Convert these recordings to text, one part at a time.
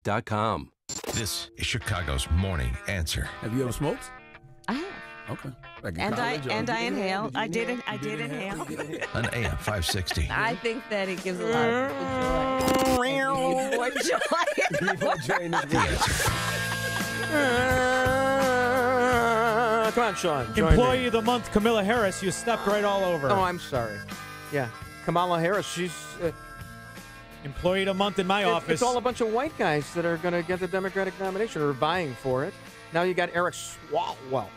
This is Chicago's Morning Answer. Have you ever smoked? I have. Okay. Like in And college, or- I inhaled. I did You inhale. On AM 560. I think that it gives a lot of joy. More joy. More joy in this The Answer. Come on, Sean. Join Employee me. of the month, Kamala Harris. You stepped right all over. Oh, I'm sorry. Yeah. Kamala Harris, she's... Employee of the month in my office. It's all a bunch of white guys that are going to get the Democratic nomination or vying for it. Now you got Eric Swallow.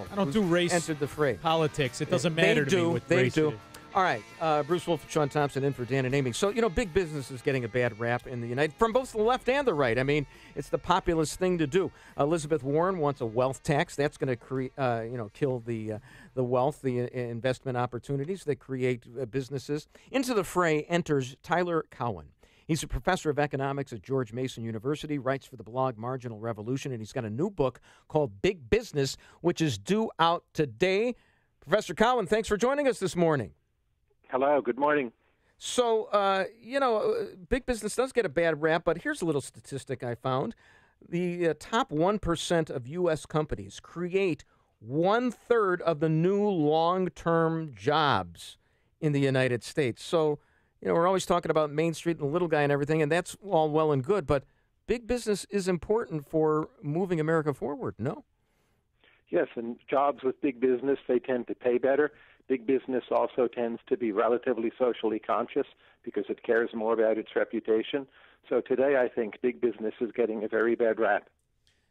I don't do race entered the fray. politics. It doesn't matter to me what They race do. it is. All right. Bruce Wolf, Sean Thompson in for Dan and Amy. So, big business is getting a bad rap in the United from both the left and the right. I mean, it's the populist thing to do. Elizabeth Warren wants a wealth tax. That's going to kill the wealth, the investment opportunities that create businesses. Into the fray enters Tyler Cowen. He's a professor of economics at George Mason University, writes for the blog Marginal Revolution, and he's got a new book called Big Business, which is due out today. Professor Cowen, thanks for joining us this morning. Hello, good morning. So, big business does get a bad rap, but here's a little statistic I found. The top 1% of U.S. companies create 1/3 of the new long-term jobs in the United States. So, we're always talking about Main Street and the little guy and everything, and that's all well and good, but big business is important for moving America forward, no? Yes, and jobs with big business, they tend to pay better. Big business also tends to be relatively socially conscious because it cares more about its reputation. So today I think big business is getting a very bad rap.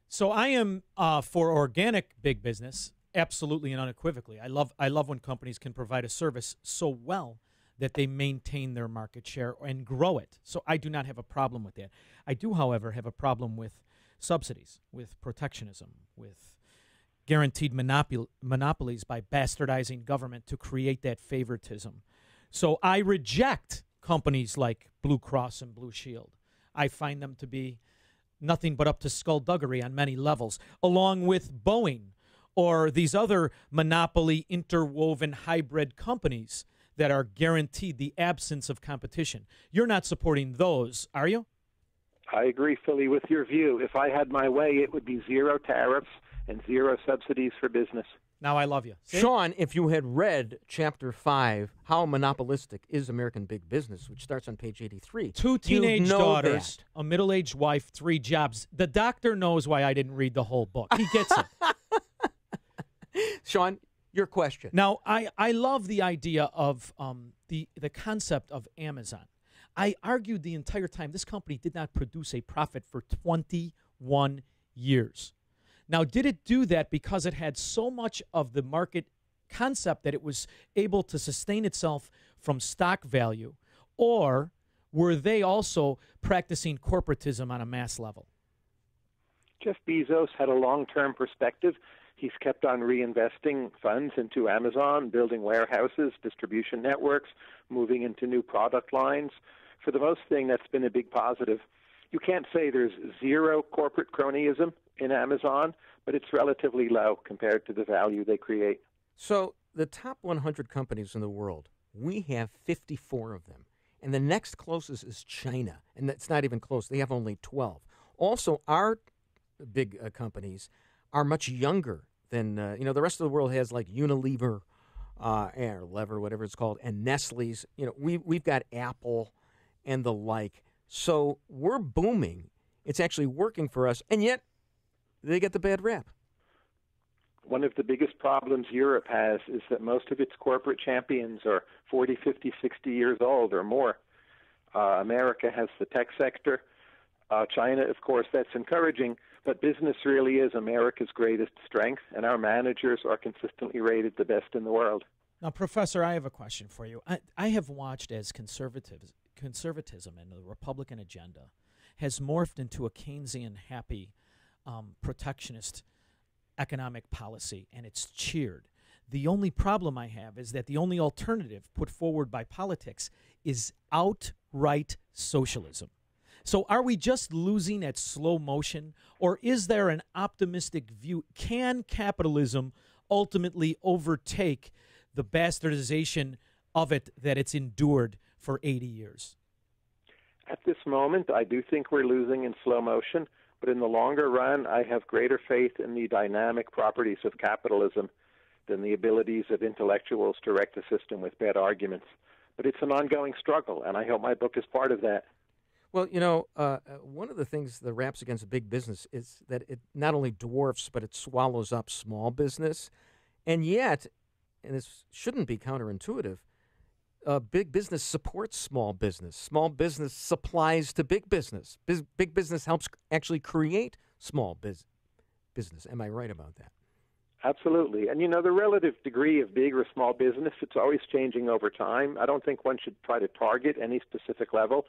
So I am for organic big business, absolutely and unequivocally. I love when companies can provide a service so well that they maintain their market share and grow it. So I do not have a problem with that. I do, however, have a problem with subsidies, with protectionism, with guaranteed monopolies by bastardizing government to create that favoritism. So I reject companies like Blue Cross and Blue Shield. I find them to be nothing but up to skullduggery on many levels, along with Boeing or these other monopoly interwoven hybrid companies that are guaranteed the absence of competition. You're not supporting those, are you? I agree fully with your view. If I had my way, it would be zero tariffs and zero subsidies for business. Now I love you. See? Sean, if you had read Chapter 5, How Monopolistic is American Big Business, which starts on page 83. 2 teenage daughters, a middle-aged wife, 3 jobs. The doctor knows why I didn't read the whole book. He gets it. Sean, your question. Now, I love the idea of the concept of Amazon. I argued the entire time this company did not produce a profit for 21 years. Now, did it do that because it had so much of the market concept that it was able to sustain itself from stock value, or were they also practicing corporatism on a mass level? Jeff Bezos had a long-term perspective. He's kept on reinvesting funds into Amazon, building warehouses, distribution networks, moving into new product lines. For the most thing, that's been a big positive. You can't say there's zero corporate cronyism in Amazon, but it's relatively low compared to the value they create. So the top 100 companies in the world, we have 54 of them. And the next closest is China, and that's not even close. They have only 12. Also, our big companies are much younger than, the rest of the world has like Unilever, or Lever, whatever it's called, and Nestle's. We've got Apple and the like. So we're booming. It's actually working for us, and yet they get the bad rap. One of the biggest problems Europe has is that most of its corporate champions are 40, 50, 60 years old or more. America has the tech sector. China, of course, that's encouraging, but business really is America's greatest strength, and our managers are consistently rated the best in the world. Now, Professor, I have a question for you. I have watched as conservatism and the Republican agenda has morphed into a Keynesian happy protectionist economic policy, and it's cheered. The only problem I have is that the only alternative put forward by politics is outright socialism. So are we just losing at slow motion, or is there an optimistic view? Can capitalism ultimately overtake the bastardization of it that it's endured for 80 years? At this moment, I do think we're losing in slow motion, but in the longer run, I have greater faith in the dynamic properties of capitalism than the abilities of intellectuals to wreck the system with bad arguments. But it's an ongoing struggle, and I hope my book is part of that. Well, one of the things that raps against big business is that it not only dwarfs, but it swallows up small business. And yet, and this shouldn't be counterintuitive, big business supports small business. Small business supplies to big business. Big business helps actually create small business. Am I right about that? Absolutely. And, the relative degree of big or small business, it's always changing over time. I don't think one should try to target any specific level.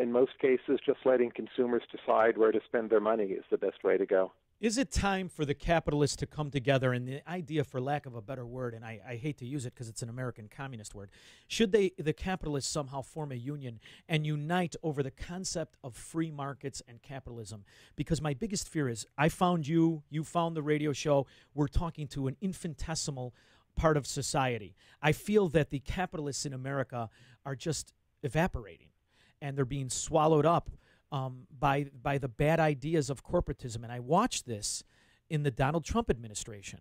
In most cases, just letting consumers decide where to spend their money is the best way to go. Is it time for the capitalists to come together? And the idea, for lack of a better word, and I hate to use it because it's an American communist word, should the capitalists somehow form a union and unite over the concept of free markets and capitalism? Because my biggest fear is I found you found the radio show, we're talking to an infinitesimal part of society. I feel that the capitalists in America are just evaporating, and they're being swallowed up by the bad ideas of corporatism. And I watched this in the Donald Trump administration.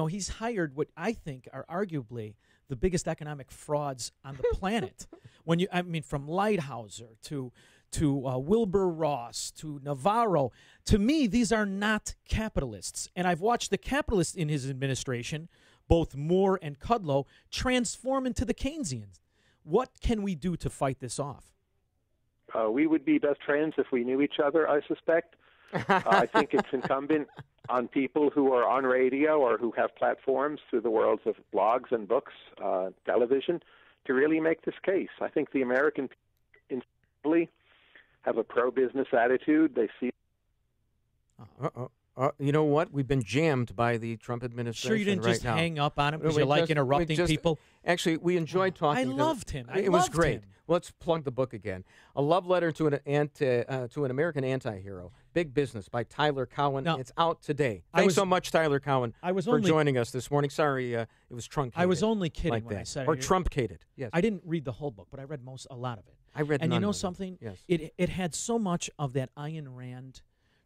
He's hired what I think are arguably the biggest economic frauds on the planet. From Lighthouser to Wilbur Ross to Navarro, to me, these are not capitalists. And I've watched the capitalists in his administration, both Moore and Kudlow, transform into the Keynesians. What can we do to fight this off? We would be best friends if we knew each other, I suspect. I think it's incumbent on people who are on radio or who have platforms through the worlds of blogs and books, television, to really make this case. I think the American people have a pro-business attitude. They see... you know what? We've been jammed by the Trump administration. Sure, you didn't right just now. hang up on him because you like interrupting people? Actually, we enjoyed talking. I to loved him. It was great. Let's plug the book again. A Love Letter to an American Anti-Hero. Big Business by Tyler Cowen. Now, it's out today. Thanks so much, Tyler Cowen, for joining us this morning. Sorry, it was truncated. I was only kidding like when that. I said it. Or truncated. Yes. I didn't read the whole book, but I read a lot of it. I read and none you know of it. something? Yes. It had so much of that Ayn Rand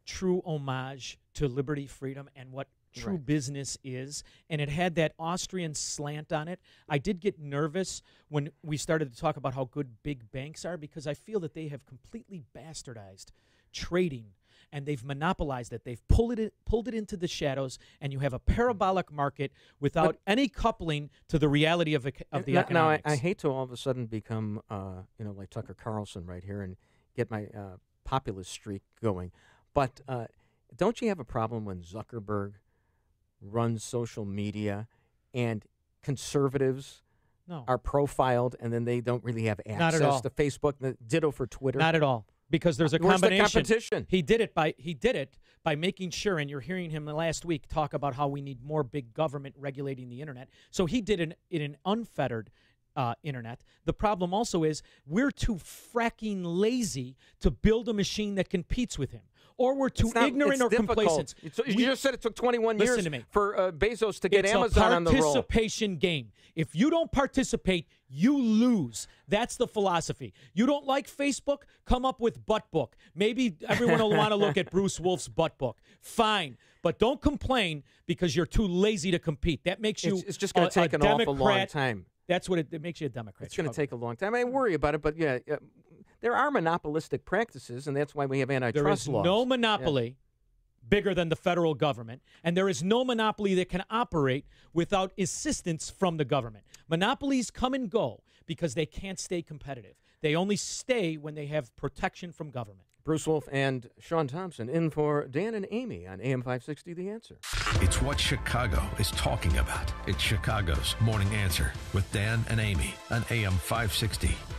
true homage to liberty, freedom, and what true business is, and it had that Austrian slant on it. I did get nervous when we started to talk about how good big banks are, because I feel that they have completely bastardized trading, and they've monopolized it. They've pulled it into the shadows, and you have a parabolic market without any coupling to the reality of the economics. Now, I hate to all of a sudden become, like Tucker Carlson right here and get my populist streak going, but don't you have a problem when Zuckerberg runs social media and conservatives are profiled and then they don't really have access to Facebook? Ditto for Twitter. Not at all, because there's a Where's combination. The competition? He did it by making sure, and you're hearing him last week talk about how we need more big government regulating the internet. So he did it in an unfettered internet. The problem also is we're too fracking lazy to build a machine that competes with him. Or we're too ignorant or complacent. You just said it took 21 years for Bezos to get Amazon on the roll. It's a participation game. If you don't participate, you lose. That's the philosophy. You don't like Facebook? Come up with Butt Book. Maybe everyone will want to look at Bruce Wolf's Butt Book. Fine. But don't complain because you're too lazy to compete. That makes you It's just going to take an awful long time. That's what it makes you a Democrat. It's going to take a long time. I worry about it, but there are monopolistic practices, and that's why we have antitrust laws. There is no monopoly bigger than the federal government, and there is no monopoly that can operate without assistance from the government. Monopolies come and go because they can't stay competitive. They only stay when they have protection from government. Bruce Wolf and Sean Thompson in for Dan and Amy on AM 560 The Answer. It's what Chicago is talking about. It's Chicago's Morning Answer with Dan and Amy on AM 560.